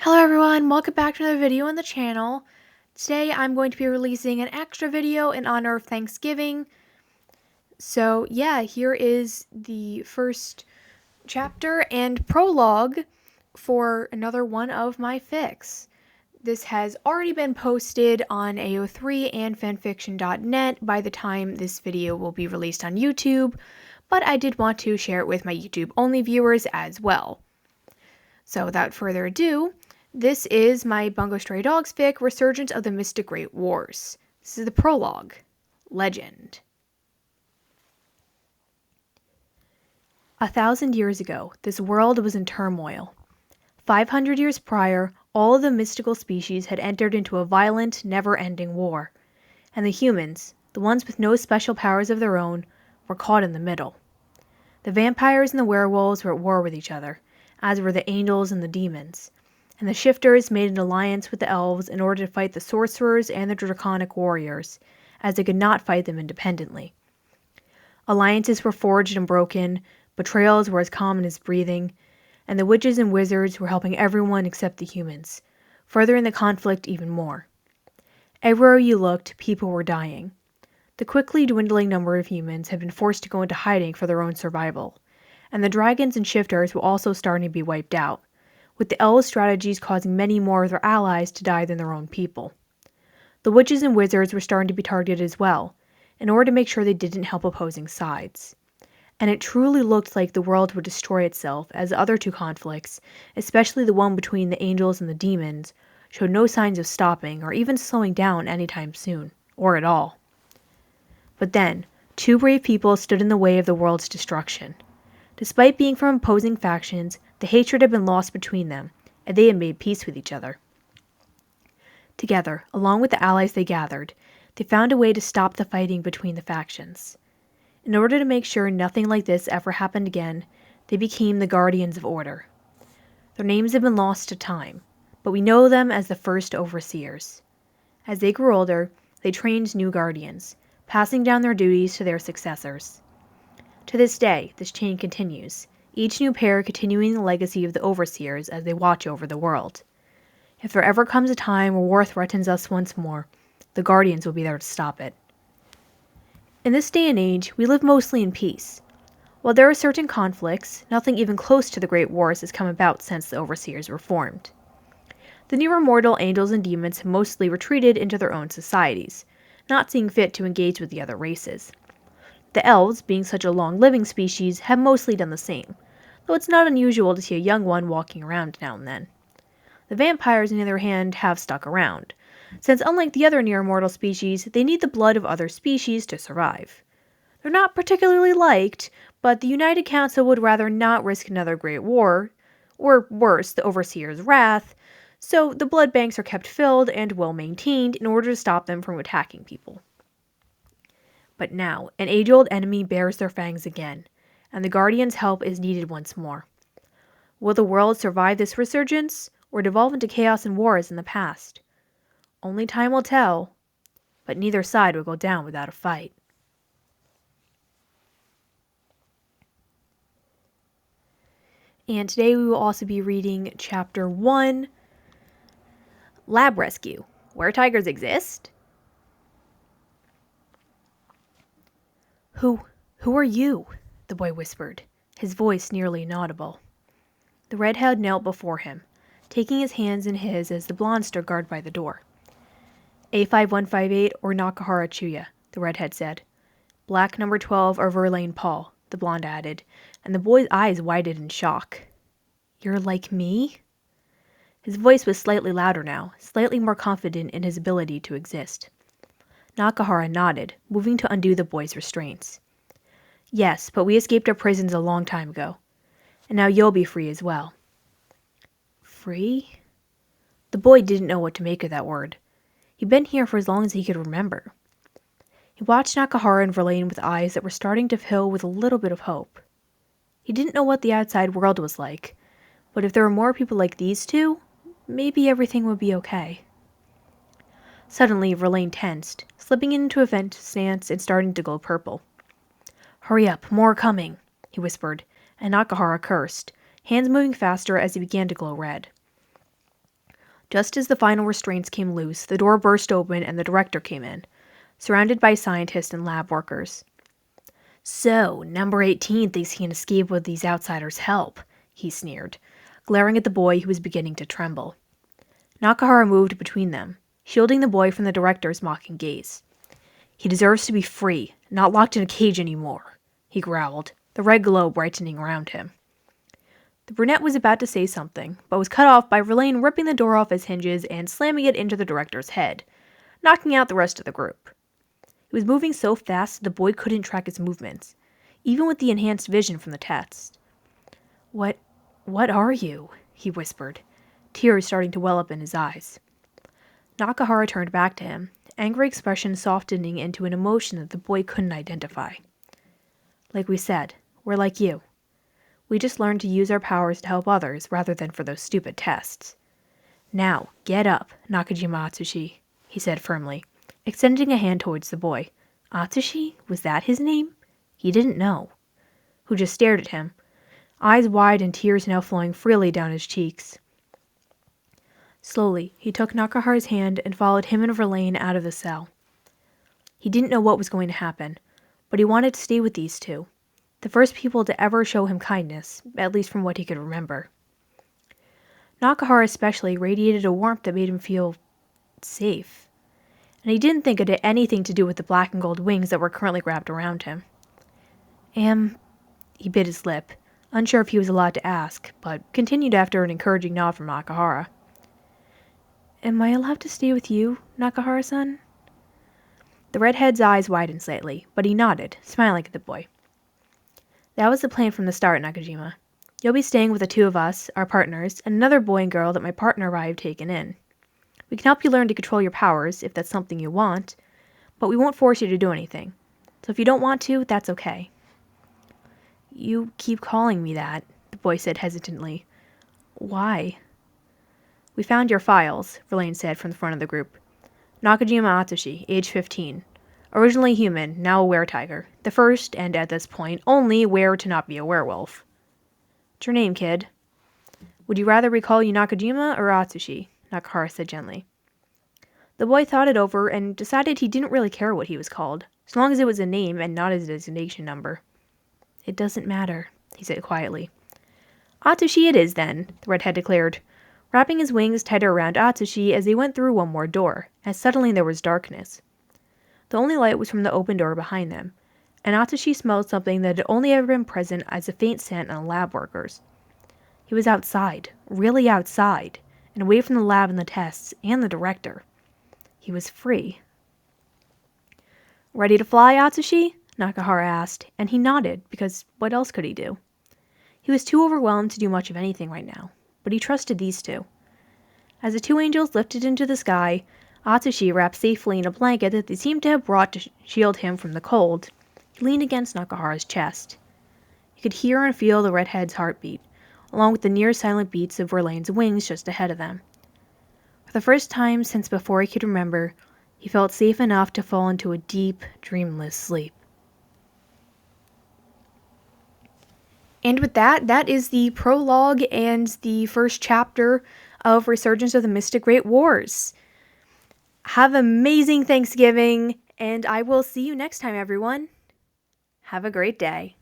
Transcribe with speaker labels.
Speaker 1: Hello everyone, welcome back to another video on the channel. Today I'm going to be releasing an extra video in honor of Thanksgiving. So yeah, here is the first chapter and prologue for another one of my fics. This has already been posted on AO3 and fanfiction.net by the time this video will be released on YouTube, but I did want to share it with my YouTube only viewers as well. So without further ado, this is my Bungo Stray Dogs fic, Resurgence of the Mystic Great Wars. This is the prologue. Legend. 1,000 years ago, this world was in turmoil. 500 years prior, all of the mystical species had entered into a violent, never-ending war. And the humans, the ones with no special powers of their own, were caught in the middle. The vampires and the werewolves were at war with each other, as were the angels and the demons. And the shifters made an alliance with the elves in order to fight the sorcerers and the draconic warriors, as they could not fight them independently. Alliances were forged and broken, betrayals were as common as breathing, and the witches and wizards were helping everyone except the humans, furthering the conflict even more. Everywhere you looked, people were dying. The quickly dwindling number of humans had been forced to go into hiding for their own survival, and the dragons and shifters were also starting to be wiped out, with the elves' strategies causing many more of their allies to die than their own people. The witches and wizards were starting to be targeted as well, in order to make sure they didn't help opposing sides. And it truly looked like the world would destroy itself as the other two conflicts, especially the one between the angels and the demons, showed no signs of stopping or even slowing down anytime soon, or at all. But then, two brave people stood in the way of the world's destruction. Despite being from opposing factions, the hatred had been lost between them, and they had made peace with each other. Together, along with the allies they gathered, they found a way to stop the fighting between the factions. In order to make sure nothing like this ever happened again, they became the Guardians of Order. Their names have been lost to time, but we know them as the first Overseers. As they grew older, they trained new Guardians, passing down their duties to their successors. To this day, this chain continues, each new pair continuing the legacy of the Overseers as they watch over the world. If there ever comes a time where war threatens us once more, the Guardians will be there to stop it. In this day and age, we live mostly in peace. While there are certain conflicts, nothing even close to the Great Wars has come about since the Overseers were formed. The newer mortal angels and demons have mostly retreated into their own societies, not seeing fit to engage with the other races. The elves, being such a long-living species, have mostly done the same, though it's not unusual to see a young one walking around now and then. The vampires, on the other hand, have stuck around, since unlike the other near-mortal species, they need the blood of other species to survive. They're not particularly liked, but the United Council would rather not risk another great war, or worse, the Overseer's wrath, so the blood banks are kept filled and well-maintained in order to stop them from attacking people. But now, an age-old enemy bears their fangs again, and the Guardians' help is needed once more. Will the world survive this resurgence, or devolve into chaos and war as in the past? Only time will tell, but neither side will go down without a fight. And today we will also be reading Chapter 1, Lab Rescue, Where Tigers Exist. Who are you? The boy whispered, his voice nearly inaudible. The redhead knelt before him, taking his hands in his as the blonde stood guard by the door. A5158 or Nakahara Chuya, the redhead said. Black number 12 or Verlaine Paul, the blonde added, and the boy's eyes widened in shock. You're like me? His voice was slightly louder now, slightly more confident in his ability to exist. Nakahara nodded, moving to undo the boy's restraints. Yes, but we escaped our prisons a long time ago. And now you'll be free as well. Free? The boy didn't know what to make of that word. He'd been here for as long as he could remember. He watched Nakahara and Verlaine with eyes that were starting to fill with a little bit of hope. He didn't know what the outside world was like, but if there were more people like these two, maybe everything would be okay. Suddenly, Verlaine tensed, slipping into a vent stance and starting to glow purple. Hurry up, more are coming, he whispered, and Nakahara cursed, hands moving faster as he began to glow red. Just as the final restraints came loose, the door burst open and the director came in, surrounded by scientists and lab workers. "So, number 18 thinks he can escape with these outsiders' help," he sneered, glaring at the boy who was beginning to tremble. Nakahara moved between them, shielding the boy from the director's mocking gaze. "He deserves to be free, not locked in a cage anymore," he growled, the red glow brightening around him. The brunette was about to say something, but was cut off by Verlaine ripping the door off its hinges and slamming it into the director's head, knocking out the rest of the group. It was moving so fast that the boy couldn't track its movements, even with the enhanced vision from the test. What are you?" he whispered, tears starting to well up in his eyes. Nakahara turned back to him, angry expression softening into an emotion that the boy couldn't identify. "Like we said, we're like you. We just learned to use our powers to help others rather than for those stupid tests. Now, get up, Nakajima Atsushi," he said firmly, extending a hand towards the boy. Atsushi? Was that his name? He didn't know. Who just stared at him, eyes wide and tears now flowing freely down his cheeks. Slowly, he took Nakahara's hand and followed him and Verlaine out of the cell. He didn't know what was going to happen, but he wanted to stay with these two, the first people to ever show him kindness, at least from what he could remember. Nakahara especially radiated a warmth that made him feel safe, and he didn't think it had anything to do with the black and gold wings that were currently wrapped around him. He bit his lip, unsure if he was allowed to ask, but continued after an encouraging nod from Nakahara. "Am I allowed to stay with you, Nakahara-san?" The redhead's eyes widened slightly, but he nodded, smiling at the boy. "That was the plan from the start, Nakajima. You'll be staying with the two of us, our partners, and another boy and girl that my partner and I have taken in. We can help you learn to control your powers, if that's something you want, but we won't force you to do anything. So if you don't want to, that's okay." "You keep calling me that," the boy said hesitantly. "Why?" "We found your files," Verlaine said from the front of the group. "Nakajima Atsushi, age 15. Originally human, now a were-tiger. The first, and at this point, only were to not be a werewolf." "What's your name, kid?" "Would you rather we call you Nakajima or Atsushi?" Nakahara said gently. The boy thought it over and decided he didn't really care what he was called, as long as it was a name and not a designation number. "It doesn't matter," he said quietly. "Atsushi it is, then," the redhead declared, wrapping his wings tighter around Atsushi as they went through one more door, as suddenly there was darkness. The only light was from the open door behind them, and Atsushi smelled something that had only ever been present as a faint scent on lab workers. He was outside, really outside, and away from the lab and the tests, and the director. He was free. "Ready to fly, Atsushi?" Nakahara asked, and he nodded, because what else could he do? He was too overwhelmed to do much of anything right now, but he trusted these two. As the two angels lifted into the sky, Atsushi wrapped safely in a blanket that they seemed to have brought to shield him from the cold, he leaned against Nakahara's chest. He could hear and feel the redhead's heartbeat, along with the near-silent beats of Verlaine's wings just ahead of them. For the first time since before he could remember, he felt safe enough to fall into a deep, dreamless sleep. And with that, that is the prologue and the first chapter of Resurgence of the Mystic Great Wars. Have an amazing Thanksgiving, and I will see you next time, everyone. Have a great day.